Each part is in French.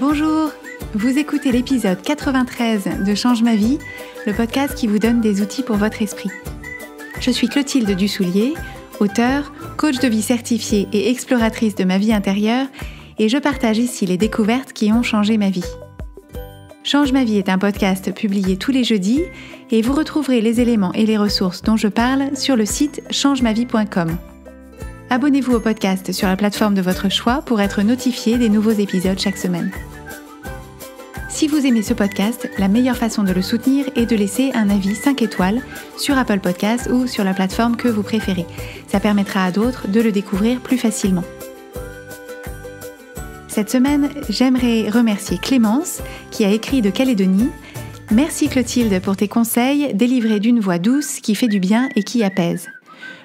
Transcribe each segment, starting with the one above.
Bonjour, vous écoutez l'épisode 93 de Change ma vie, le podcast qui vous donne des outils pour votre esprit. Je suis Clotilde Dussoulier, auteure, coach de vie certifiée et exploratrice de ma vie intérieure, et je partage ici les découvertes qui ont changé ma vie. Change ma vie est un podcast publié tous les jeudis et vous retrouverez les éléments et les ressources dont je parle sur le site changemavie.com. Abonnez-vous au podcast sur la plateforme de votre choix pour être notifié des nouveaux épisodes chaque semaine. Si vous aimez ce podcast, la meilleure façon de le soutenir est de laisser un avis 5 étoiles sur Apple Podcasts ou sur la plateforme que vous préférez. Ça permettra à d'autres de le découvrir plus facilement. Cette semaine, j'aimerais remercier Clémence qui a écrit de Calédonie. Merci Clotilde pour tes conseils délivrés d'une voix douce qui fait du bien et qui apaise.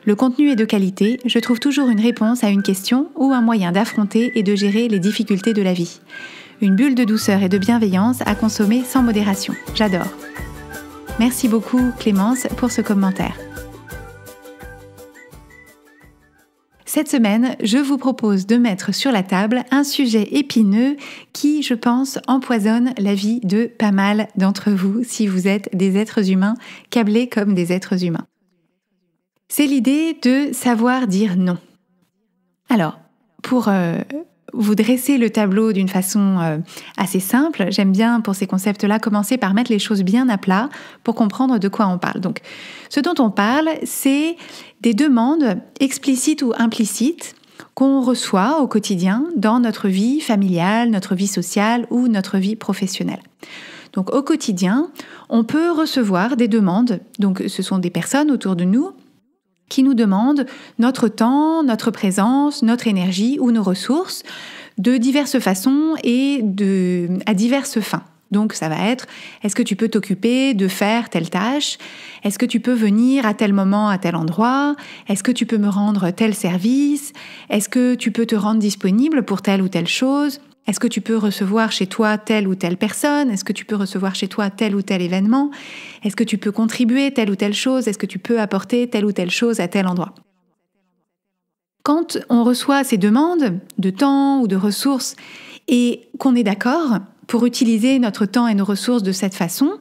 Le contenu est de qualité, je trouve toujours une réponse à une question ou un moyen d'affronter et de gérer les difficultés de la vie. Une bulle de douceur et de bienveillance à consommer sans modération. J'adore. Merci beaucoup Clémence pour ce commentaire. Cette semaine, je vous propose de mettre sur la table un sujet épineux qui, je pense, empoisonne la vie de pas mal d'entre vous si vous êtes des êtres humains câblés comme des êtres humains. C'est l'idée de savoir dire non. Alors, pour vous dresser le tableau d'une façon assez simple, j'aime bien pour ces concepts-là commencer par mettre les choses bien à plat pour comprendre de quoi on parle. Donc, ce dont on parle, c'est des demandes explicites ou implicites qu'on reçoit au quotidien dans notre vie familiale, notre vie sociale ou notre vie professionnelle. Donc, au quotidien, on peut recevoir des demandes. Donc, ce sont des personnes autour de nous qui nous demandent notre temps, notre présence, notre énergie ou nos ressources de diverses façons et à diverses fins. Donc ça va être, est-ce que tu peux t'occuper de faire telle tâche ? Est-ce que tu peux venir à tel moment, à tel endroit ? Est-ce que tu peux me rendre tel service ? Est-ce que tu peux te rendre disponible pour telle ou telle chose ? Est-ce que tu peux recevoir chez toi telle ou telle personne ? Est-ce que tu peux recevoir chez toi tel ou tel événement ? Est-ce que tu peux contribuer telle ou telle chose ? Est-ce que tu peux apporter telle ou telle chose à tel endroit ? Quand on reçoit ces demandes de temps ou de ressources et qu'on est d'accord pour utiliser notre temps et nos ressources de cette façon,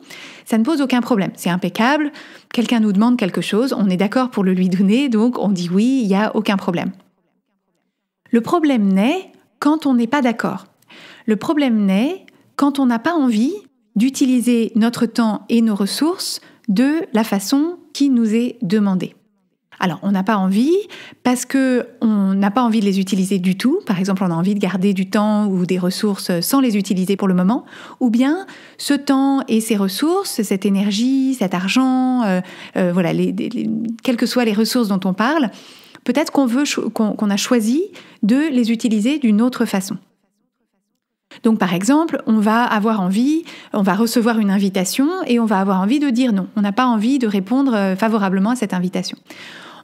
ça ne pose aucun problème. C'est impeccable. Quelqu'un nous demande quelque chose, on est d'accord pour le lui donner, donc on dit oui, il n'y a aucun problème. Le problème naît quand on n'est pas d'accord. Le problème naît quand on n'a pas envie d'utiliser notre temps et nos ressources de la façon qui nous est demandée. Alors, on n'a pas envie parce qu'on n'a pas envie de les utiliser du tout. Par exemple, on a envie de garder du temps ou des ressources sans les utiliser pour le moment. Ou bien, ce temps et ces ressources, cette énergie, cet argent, quelles que soient les ressources dont on parle, peut-être qu'on a choisi de les utiliser d'une autre façon. Donc par exemple, on va recevoir une invitation et on va avoir envie de dire non. On n'a pas envie de répondre favorablement à cette invitation.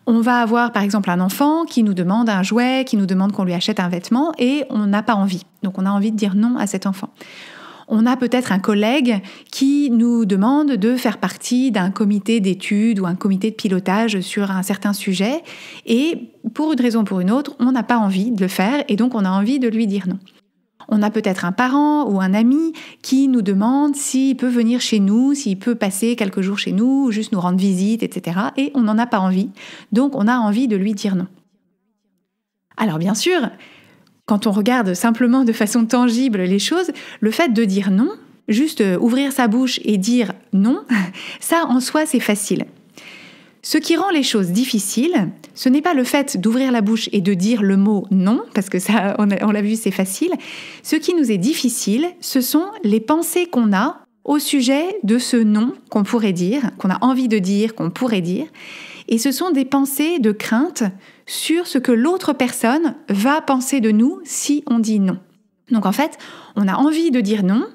On va avoir par exemple un enfant qui nous demande un jouet, qui nous demande qu'on lui achète un vêtement et on n'a pas envie. Donc on a envie de dire non à cet enfant. On a peut-être un collègue qui nous demande de faire partie d'un comité d'études ou un comité de pilotage sur un certain sujet et pour une raison ou pour une autre, on n'a pas envie de le faire et donc on a envie de lui dire non. On a peut-être un parent ou un ami qui nous demande s'il peut venir chez nous, s'il peut passer quelques jours chez nous, ou juste nous rendre visite, etc. Et on n'en a pas envie, donc on a envie de lui dire non. Alors bien sûr, quand on regarde simplement de façon tangible les choses, le fait de dire non, juste ouvrir sa bouche et dire non, ça en soi c'est facile. Ce qui rend les choses difficiles, ce n'est pas le fait d'ouvrir la bouche et de dire le mot non, parce que ça, on l'a vu, c'est facile. Ce qui nous est difficile, ce sont les pensées qu'on a au sujet de ce non qu'on pourrait dire, qu'on a envie de dire, qu'on pourrait dire. Et ce sont des pensées de crainte sur ce que l'autre personne va penser de nous si on dit non. Donc en fait, on a envie de dire non,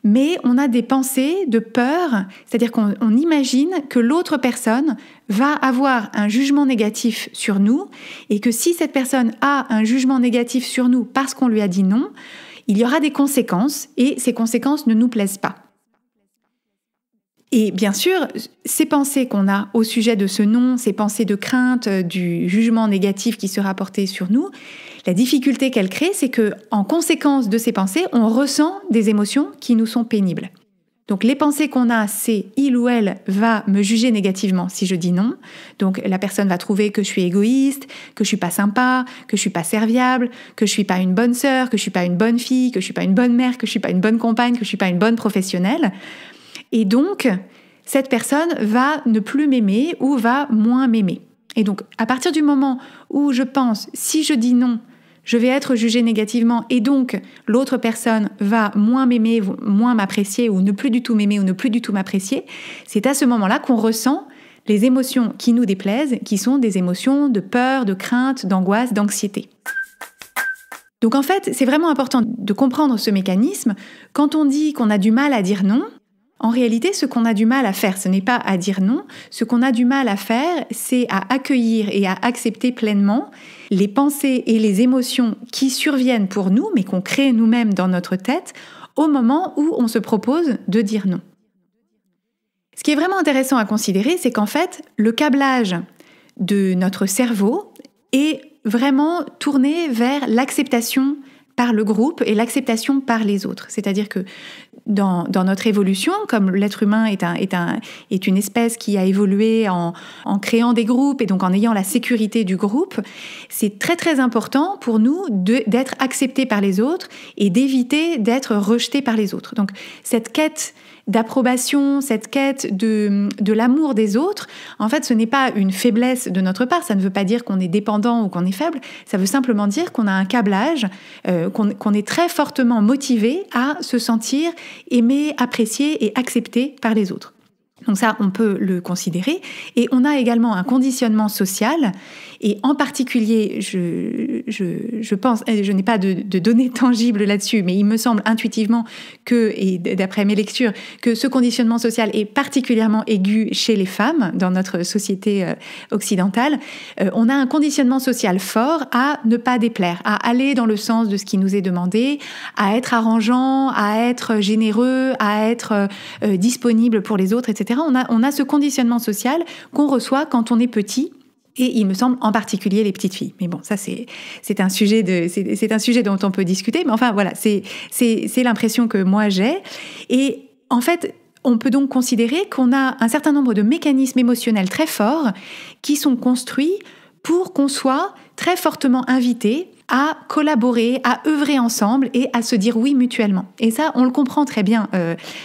mais on a des pensées de peur, c'est-à-dire qu'on imagine que l'autre personne va avoir un jugement négatif sur nous et que si cette personne a un jugement négatif sur nous parce qu'on lui a dit non, il y aura des conséquences et ces conséquences ne nous plaisent pas. Et bien sûr, ces pensées qu'on a au sujet de ce non, ces pensées de crainte, du jugement négatif qui sera porté sur nous, la difficulté qu'elles créent, c'est que, en conséquence de ces pensées, on ressent des émotions qui nous sont pénibles. Donc les pensées qu'on a, c'est il ou elle va me juger négativement si je dis non. Donc la personne va trouver que je suis égoïste, que je suis pas sympa, que je suis pas serviable, que je suis pas une bonne sœur, que je suis pas une bonne fille, que je suis pas une bonne mère, que je suis pas une bonne compagne, que je suis pas une bonne professionnelle. Et donc cette personne va ne plus m'aimer ou va moins m'aimer. Et donc à partir du moment où je pense si je dis non, je vais être jugée négativement et donc l'autre personne va moins m'aimer, moins m'apprécier ou ne plus du tout m'aimer ou ne plus du tout m'apprécier, c'est à ce moment-là qu'on ressent les émotions qui nous déplaisent, qui sont des émotions de peur, de crainte, d'angoisse, d'anxiété. Donc en fait, c'est vraiment important de comprendre ce mécanisme. Quand on dit qu'on a du mal à dire non, en réalité, ce qu'on a du mal à faire, ce n'est pas à dire non. Ce qu'on a du mal à faire, c'est à accueillir et à accepter pleinement les pensées et les émotions qui surviennent pour nous, mais qu'on crée nous-mêmes dans notre tête, au moment où on se propose de dire non. Ce qui est vraiment intéressant à considérer, c'est qu'en fait, le câblage de notre cerveau est vraiment tourné vers l'acceptation par le groupe et l'acceptation par les autres. C'est-à-dire que dans notre évolution, comme l'être humain est une espèce qui a évolué en créant des groupes et donc en ayant la sécurité du groupe, c'est très très important pour nous d'être acceptés par les autres et d'éviter d'être rejetés par les autres. Donc cette quête d'approbation, cette quête de l'amour des autres, en fait, ce n'est pas une faiblesse de notre part, ça ne veut pas dire qu'on est dépendant ou qu'on est faible, ça veut simplement dire qu'on a un câblage, qu'on est très fortement motivé à se sentir aimé, apprécié et accepté par les autres. Donc ça, on peut le considérer. Et on a également un conditionnement social. Et en particulier, je pense, je n'ai pas de données tangibles là-dessus, mais il me semble intuitivement que, et d'après mes lectures, que ce conditionnement social est particulièrement aigu chez les femmes dans notre société occidentale. On a un conditionnement social fort à ne pas déplaire, à aller dans le sens de ce qui nous est demandé, à être arrangeant, à être généreux, à être disponible pour les autres, etc. On a ce conditionnement social qu'on reçoit quand on est petit. Et il me semble en particulier les petites filles. Mais bon, ça c'est un sujet dont on peut discuter. Mais enfin voilà, c'est l'impression que moi j'ai. Et en fait, on peut donc considérer qu'on a un certain nombre de mécanismes émotionnels très forts qui sont construits pour qu'on soit très fortement invités à collaborer, à œuvrer ensemble et à se dire oui mutuellement. Et ça, on le comprend très bien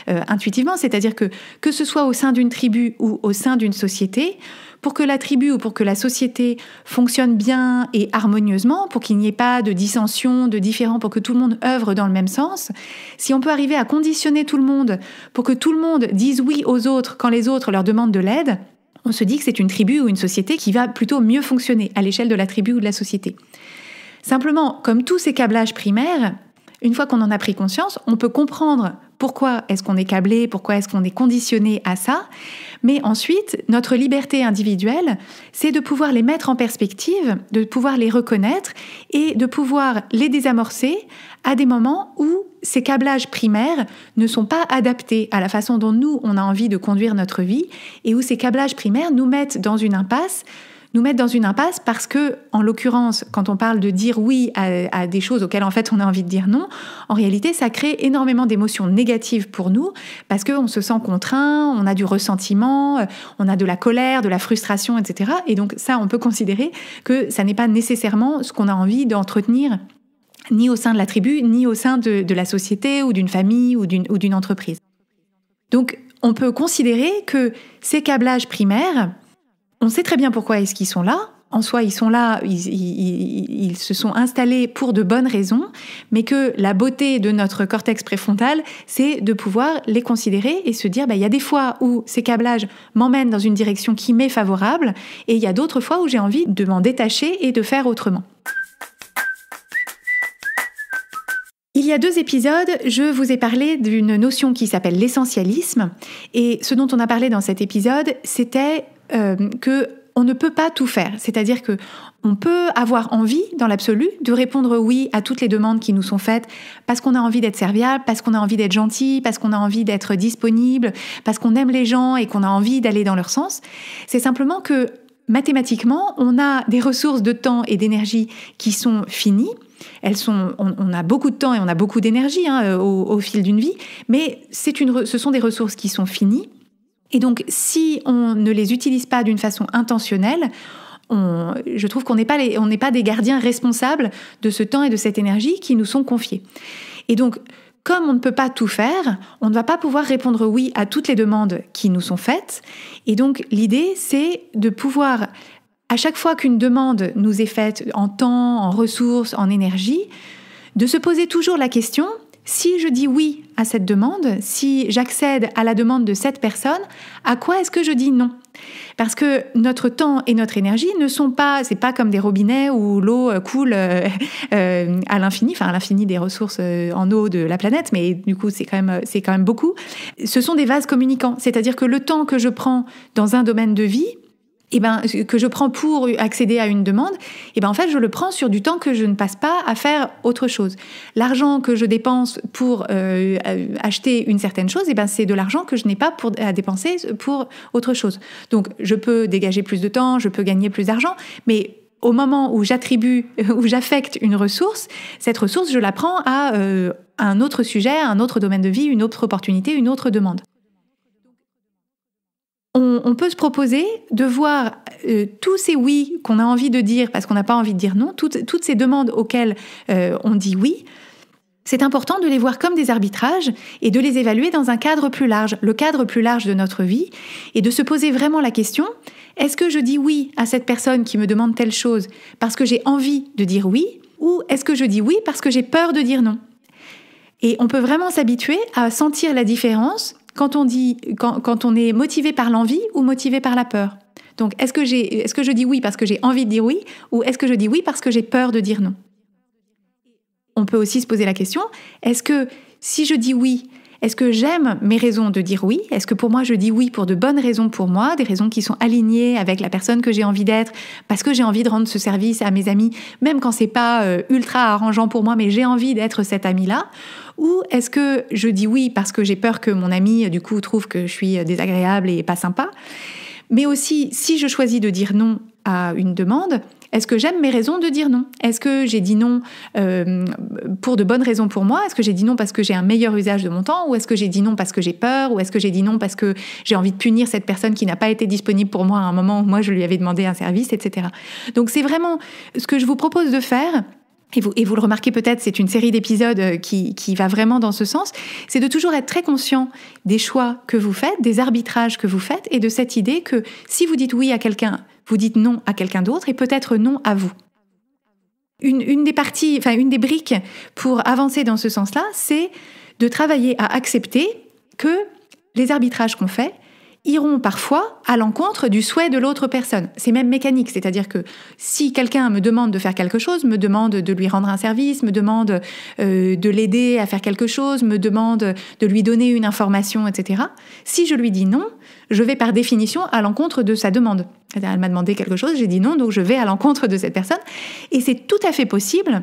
intuitivement, c'est-à-dire que ce soit au sein d'une tribu ou au sein d'une société, pour que la tribu ou pour que la société fonctionne bien et harmonieusement, pour qu'il n'y ait pas de dissension, de différends, pour que tout le monde œuvre dans le même sens, si on peut arriver à conditionner tout le monde pour que tout le monde dise oui aux autres quand les autres leur demandent de l'aide, on se dit que c'est une tribu ou une société qui va plutôt mieux fonctionner à l'échelle de la tribu ou de la société. Simplement, comme tous ces câblages primaires, une fois qu'on en a pris conscience, on peut comprendre pourquoi est-ce qu'on est câblé, pourquoi est-ce qu'on est conditionné à ça. Mais ensuite, notre liberté individuelle, c'est de pouvoir les mettre en perspective, de pouvoir les reconnaître et de pouvoir les désamorcer à des moments où ces câblages primaires ne sont pas adaptés à la façon dont nous, on a envie de conduire notre vie et où ces câblages primaires nous mettent dans une impasse parce que, en l'occurrence, quand on parle de dire oui à des choses auxquelles en fait on a envie de dire non, en réalité ça crée énormément d'émotions négatives pour nous parce qu'on se sent contraint, on a du ressentiment, on a de la colère, de la frustration, etc. Et donc ça, on peut considérer que ça n'est pas nécessairement ce qu'on a envie d'entretenir ni au sein de la tribu, ni au sein de la société ou d'une famille ou d'une entreprise. Donc on peut considérer que ces câblages primaires, on sait très bien pourquoi est-ce qu'ils sont là. En soi, ils sont là, ils se sont installés pour de bonnes raisons, mais que la beauté de notre cortex préfrontal, c'est de pouvoir les considérer et se dire, il y a des fois où ces câblages m'emmènent dans une direction qui m'est favorable, et il y a d'autres fois où j'ai envie de m'en détacher et de faire autrement. Il y a 2 épisodes, je vous ai parlé d'une notion qui s'appelle l'essentialisme, et ce dont on a parlé dans cet épisode, c'était que on ne peut pas tout faire. C'est-à-dire que on peut avoir envie, dans l'absolu, de répondre oui à toutes les demandes qui nous sont faites parce qu'on a envie d'être serviable, parce qu'on a envie d'être gentil, parce qu'on a envie d'être disponible, parce qu'on aime les gens et qu'on a envie d'aller dans leur sens. C'est simplement que mathématiquement, on a des ressources de temps et d'énergie qui sont finies. On a beaucoup de temps et on a beaucoup d'énergie au fil d'une vie, mais ce sont des ressources qui sont finies. Et donc, si on ne les utilise pas d'une façon intentionnelle, je trouve qu'on n'est pas des gardiens responsables de ce temps et de cette énergie qui nous sont confiés. Et donc, comme on ne peut pas tout faire, on ne va pas pouvoir répondre oui à toutes les demandes qui nous sont faites. Et donc, l'idée, c'est de pouvoir, à chaque fois qu'une demande nous est faite en temps, en ressources, en énergie, de se poser toujours la question: si je dis oui à cette demande, si j'accède à la demande de cette personne, à quoi est-ce que je dis non ? Parce que notre temps et notre énergie c'est pas comme des robinets où l'eau coule à l'infini, enfin à l'infini des ressources en eau de la planète, mais du coup c'est quand même beaucoup. Ce sont des vases communicants, c'est-à-dire que le temps que je prends dans un domaine de vie, que je prends pour accéder à une demande, en fait, je le prends sur du temps que je ne passe pas à faire autre chose. L'argent que je dépense pour acheter une certaine chose, c'est de l'argent que je n'ai pas à dépenser pour autre chose. Donc, je peux dégager plus de temps, je peux gagner plus d'argent, mais au moment où j'affecte une ressource, cette ressource, je la prends à un autre sujet, un autre domaine de vie, une autre opportunité, une autre demande. On peut se proposer de voir tous ces oui qu'on a envie de dire parce qu'on n'a pas envie de dire non, toutes ces demandes auxquelles on dit oui. C'est important de les voir comme des arbitrages et de les évaluer dans un cadre plus large, le cadre plus large de notre vie, et de se poser vraiment la question: est-ce que je dis oui à cette personne qui me demande telle chose parce que j'ai envie de dire oui, ou est-ce que je dis oui parce que j'ai peur de dire non ? Et on peut vraiment s'habituer à sentir la différence quand on est motivé par l'envie ou motivé par la peur. Donc, est-ce que je dis oui parce que j'ai envie de dire oui, ou est-ce que je dis oui parce que j'ai peur de dire non ? On peut aussi se poser la question: est-ce que si je dis oui, est-ce que j'aime mes raisons de dire oui ? Est-ce que pour moi, je dis oui pour de bonnes raisons pour moi, des raisons qui sont alignées avec la personne que j'ai envie d'être, parce que j'ai envie de rendre ce service à mes amis, même quand c'est pas ultra arrangeant pour moi, mais j'ai envie d'être cet ami-là ? Ou est-ce que je dis oui parce que j'ai peur que mon ami, du coup, trouve que je suis désagréable et pas sympa ? Mais aussi, si je choisis de dire non à une demande, est-ce que j'aime mes raisons de dire non ? Est-ce que j'ai dit non pour de bonnes raisons pour moi ? Est-ce que j'ai dit non parce que j'ai un meilleur usage de mon temps ? Ou est-ce que j'ai dit non parce que j'ai peur ? Ou est-ce que j'ai dit non parce que j'ai envie de punir cette personne qui n'a pas été disponible pour moi à un moment où moi je lui avais demandé un service, etc. Donc c'est vraiment ce que je vous propose de faire. Et vous le remarquez peut-être, c'est une série d'épisodes qui va vraiment dans ce sens, c'est de toujours être très conscient des choix que vous faites, des arbitrages que vous faites, et de cette idée que si vous dites oui à quelqu'un, vous dites non à quelqu'un d'autre, et peut-être non à vous. Une des briques pour avancer dans ce sens-là, c'est de travailler à accepter que les arbitrages qu'on fait iront parfois à l'encontre du souhait de l'autre personne. C'est même mécanique, c'est-à-dire que si quelqu'un me demande de faire quelque chose, me demande de lui rendre un service, me demande de l'aider à faire quelque chose, me demande de lui donner une information, etc., si je lui dis non, je vais par définition à l'encontre de sa demande. Elle m'a demandé quelque chose, j'ai dit non, donc je vais à l'encontre de cette personne. Et c'est tout à fait possible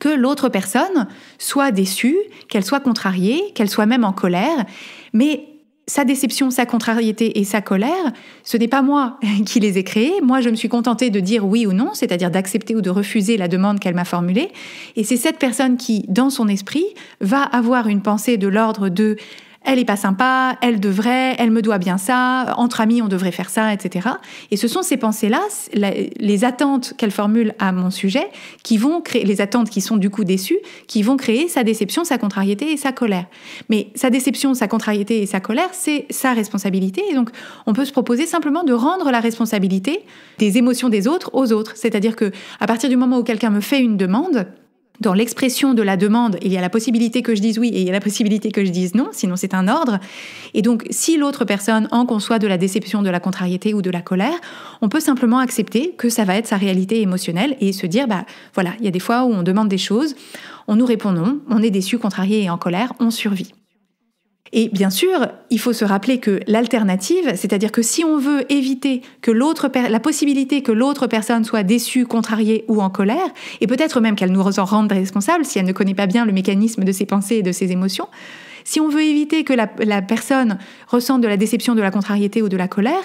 que l'autre personne soit déçue, qu'elle soit contrariée, qu'elle soit même en colère, mais sa déception, sa contrariété et sa colère, ce n'est pas moi qui les ai créées. Moi, je me suis contentée de dire oui ou non, c'est-à-dire d'accepter ou de refuser la demande qu'elle m'a formulée. Et c'est cette personne qui, dans son esprit, va avoir une pensée de l'ordre de « elle est pas sympa, elle me doit bien ça, entre amis, on devrait faire ça, etc. » Et ce sont ces pensées-là, les attentes qu'elle formule à mon sujet, qui vont créer, les attentes qui sont du coup déçues, qui vont créer sa déception, sa contrariété et sa colère. Mais sa déception, sa contrariété et sa colère, c'est sa responsabilité. Et donc, on peut se proposer simplement de rendre la responsabilité des émotions des autres aux autres. C'est-à-dire que, à partir du moment où quelqu'un me fait une demande, dans l'expression de la demande, il y a la possibilité que je dise oui et il y a la possibilité que je dise non, sinon c'est un ordre. Et donc, si l'autre personne en conçoit de la déception, de la contrariété ou de la colère, on peut simplement accepter que ça va être sa réalité émotionnelle et se dire, voilà, il y a des fois où on demande des choses, on nous répond non, on est déçu, contrarié et en colère, on survit. Et bien sûr, il faut se rappeler que l'alternative, c'est-à-dire que si on veut éviter que la possibilité que l'autre personne soit déçue, contrariée ou en colère, et peut-être même qu'elle nous en rende responsables si elle ne connaît pas bien le mécanisme de ses pensées et de ses émotions, si on veut éviter que la personne ressente de la déception, de la contrariété ou de la colère,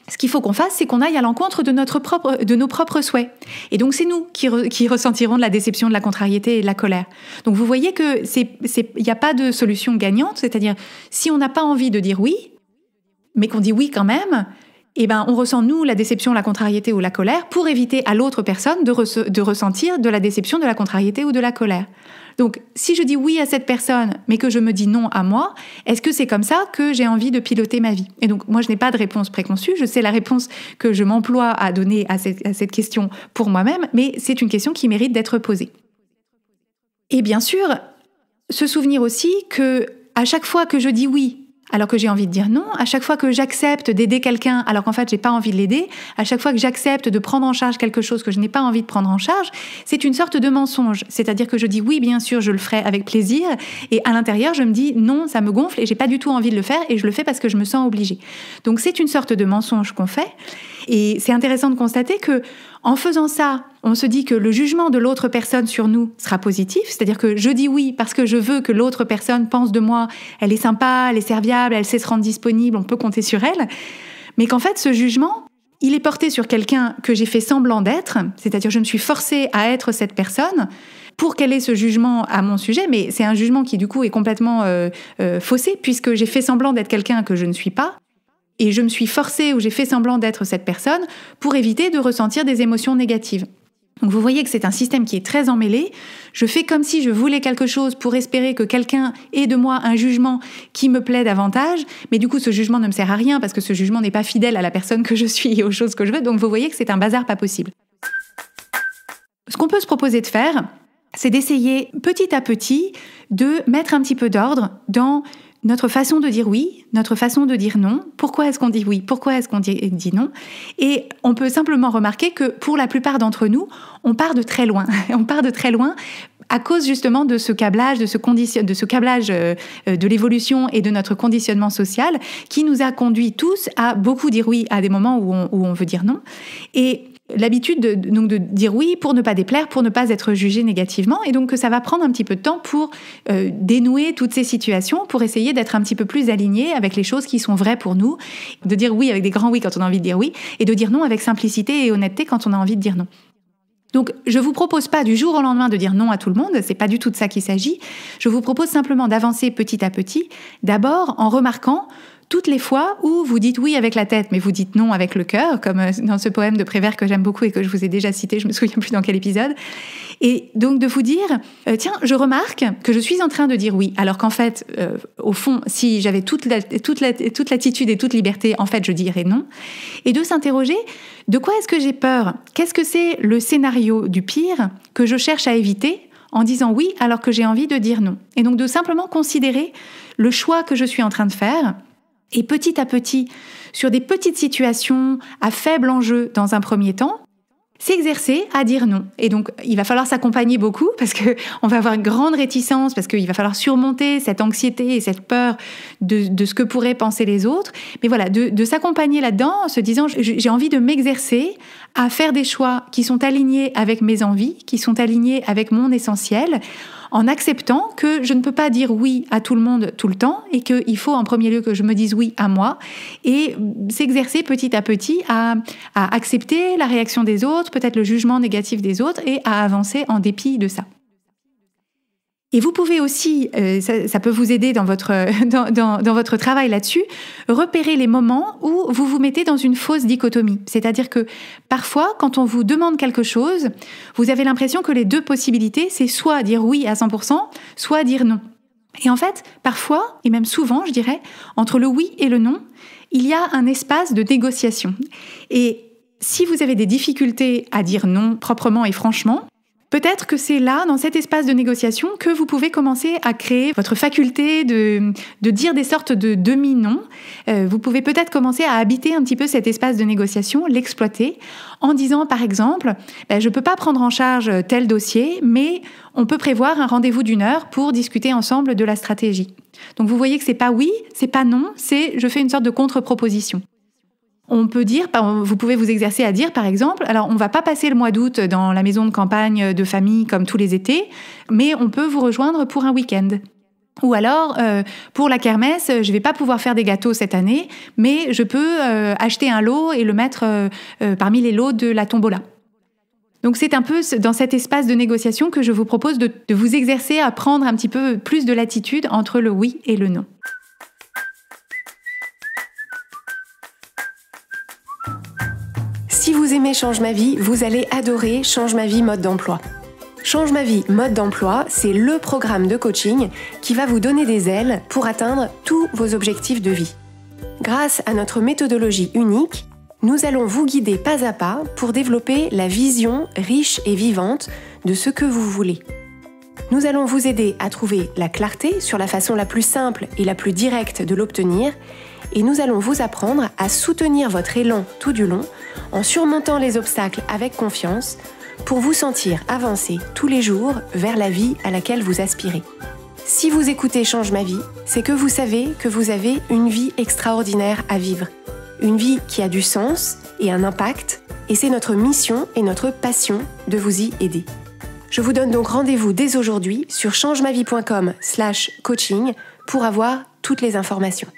ce qu'il faut qu'on fasse, c'est qu'on aille à l'encontre de nos propres souhaits. Et donc, c'est nous qui ressentirons de la déception, de la contrariété et de la colère. Donc, vous voyez que il n'y a pas de solution gagnante. C'est-à-dire, si on n'a pas envie de dire oui, mais qu'on dit oui quand même, eh ben, on ressent, nous, la déception, la contrariété ou la colère pour éviter à l'autre personne de ressentir de la déception, de la contrariété ou de la colère. Donc, si je dis oui à cette personne, mais que je me dis non à moi, est-ce que c'est comme ça que j'ai envie de piloter ma vie ? Et donc, moi, je n'ai pas de réponse préconçue. Je sais la réponse que je m'emploie à donner à cette question pour moi-même, mais c'est une question qui mérite d'être posée. Et bien sûr, se souvenir aussi que à chaque fois que je dis oui, alors que j'ai envie de dire non, à chaque fois que j'accepte d'aider quelqu'un alors qu'en fait j'ai pas envie de l'aider, à chaque fois que j'accepte de prendre en charge quelque chose que je n'ai pas envie de prendre en charge, c'est une sorte de mensonge. C'est-à-dire que je dis oui, bien sûr, je le ferai avec plaisir, et à l'intérieur je me dis non, ça me gonfle et j'ai pas du tout envie de le faire et je le fais parce que je me sens obligée. Donc c'est une sorte de mensonge qu'on fait, et c'est intéressant de constater que en faisant ça, on se dit que le jugement de l'autre personne sur nous sera positif, c'est-à-dire que je dis oui parce que je veux que l'autre personne pense de moi, elle est sympa, elle est serviable, elle sait se rendre disponible, on peut compter sur elle, mais qu'en fait ce jugement, il est porté sur quelqu'un que j'ai fait semblant d'être, c'est-à-dire je me suis forcée à être cette personne pour qu'elle ait ce jugement à mon sujet, mais c'est un jugement qui du coup est complètement faussé puisque j'ai fait semblant d'être quelqu'un que je ne suis pas. Et je me suis forcée ou j'ai fait semblant d'être cette personne pour éviter de ressentir des émotions négatives. Donc vous voyez que c'est un système qui est très emmêlé. Je fais comme si je voulais quelque chose pour espérer que quelqu'un ait de moi un jugement qui me plaît davantage, mais du coup ce jugement ne me sert à rien parce que ce jugement n'est pas fidèle à la personne que je suis et aux choses que je veux. Donc vous voyez que c'est un bazar pas possible. Ce qu'on peut se proposer de faire, c'est d'essayer petit à petit de mettre un petit peu d'ordre dans notre façon de dire oui, notre façon de dire non. Pourquoi est-ce qu'on dit oui ? Pourquoi est-ce qu'on dit non ? Et on peut simplement remarquer que pour la plupart d'entre nous, on part de très loin. On part de très loin à cause justement de ce câblage, de ce câblage de l'évolution et de notre conditionnement social qui nous a conduits tous à beaucoup dire oui à des moments où on veut dire non. Et l'habitude de dire oui pour ne pas déplaire, pour ne pas être jugé négativement, et donc que ça va prendre un petit peu de temps pour dénouer toutes ces situations, pour essayer d'être un petit peu plus aligné avec les choses qui sont vraies pour nous, de dire oui avec des grands oui quand on a envie de dire oui, et de dire non avec simplicité et honnêteté quand on a envie de dire non. Donc, je vous propose pas du jour au lendemain de dire non à tout le monde, c'est pas du tout de ça qu'il s'agit. Je vous propose simplement d'avancer petit à petit, d'abord en remarquant toutes les fois où vous dites oui avec la tête, mais vous dites non avec le cœur, comme dans ce poème de Prévert que j'aime beaucoup et que je vous ai déjà cité, je me souviens plus dans quel épisode. Et donc de vous dire, tiens, je remarque que je suis en train de dire oui, alors qu'en fait, au fond, si j'avais toute l'attitude et toute liberté, en fait, je dirais non. Et de s'interroger, de quoi est-ce que j'ai peur ? Qu'est-ce que c'est le scénario du pire que je cherche à éviter en disant oui alors que j'ai envie de dire non ? Et donc de simplement considérer le choix que je suis en train de faire, et petit à petit, sur des petites situations à faible enjeu dans un premier temps, s'exercer à dire non. Et donc, il va falloir s'accompagner beaucoup parce qu'on va avoir une grande réticence, parce qu'il va falloir surmonter cette anxiété et cette peur de ce que pourraient penser les autres. Mais voilà, de s'accompagner là-dedans en se disant, j'ai envie de m'exercer à faire des choix qui sont alignés avec mes envies, qui sont alignés avec mon essentiel, en acceptant que je ne peux pas dire oui à tout le monde tout le temps et qu'il faut en premier lieu que je me dise oui à moi et s'exercer petit à petit à accepter la réaction des autres, peut-être le jugement négatif des autres et à avancer en dépit de ça. Et vous pouvez aussi, ça peut vous aider dans votre travail là-dessus, repérer les moments où vous vous mettez dans une fausse dichotomie. C'est-à-dire que parfois, quand on vous demande quelque chose, vous avez l'impression que les deux possibilités, c'est soit dire oui à 100%, soit dire non. Et en fait, parfois, et même souvent, je dirais, entre le oui et le non, il y a un espace de négociation. Et si vous avez des difficultés à dire non proprement et franchement, Peut-être que c'est là, dans cet espace de négociation, que vous pouvez commencer à créer votre faculté de dire des sortes de demi-noms. Vous pouvez peut-être commencer à habiter un petit peu cet espace de négociation, l'exploiter, en disant par exemple, je ne peux pas prendre en charge tel dossier, mais on peut prévoir un rendez-vous d'1 heure pour discuter ensemble de la stratégie. Donc vous voyez que c'est pas oui, c'est pas non, c'est je fais une sorte de contre-proposition. On peut dire, vous pouvez vous exercer à dire par exemple, alors on va pas passer le mois d'août dans la maison de campagne de famille comme tous les étés, mais on peut vous rejoindre pour un week-end. Ou alors, pour la kermesse, je vais pas pouvoir faire des gâteaux cette année, mais je peux acheter un lot et le mettre parmi les lots de la tombola. Donc c'est un peu dans cet espace de négociation que je vous propose de vous exercer à prendre un petit peu plus de latitude entre le oui et le non. Si vous aimez Change ma vie, vous allez adorer Change ma vie mode d'emploi. Change ma vie mode d'emploi, c'est le programme de coaching qui va vous donner des ailes pour atteindre tous vos objectifs de vie. Grâce à notre méthodologie unique, nous allons vous guider pas à pas pour développer la vision riche et vivante de ce que vous voulez. Nous allons vous aider à trouver la clarté sur la façon la plus simple et la plus directe de l'obtenir, et nous allons vous apprendre à soutenir votre élan tout du long en surmontant les obstacles avec confiance pour vous sentir avancer tous les jours vers la vie à laquelle vous aspirez. Si vous écoutez Change ma vie, c'est que vous savez que vous avez une vie extraordinaire à vivre. Une vie qui a du sens et un impact, et c'est notre mission et notre passion de vous y aider. Je vous donne donc rendez-vous dès aujourd'hui sur changemavie.com/coaching pour avoir toutes les informations.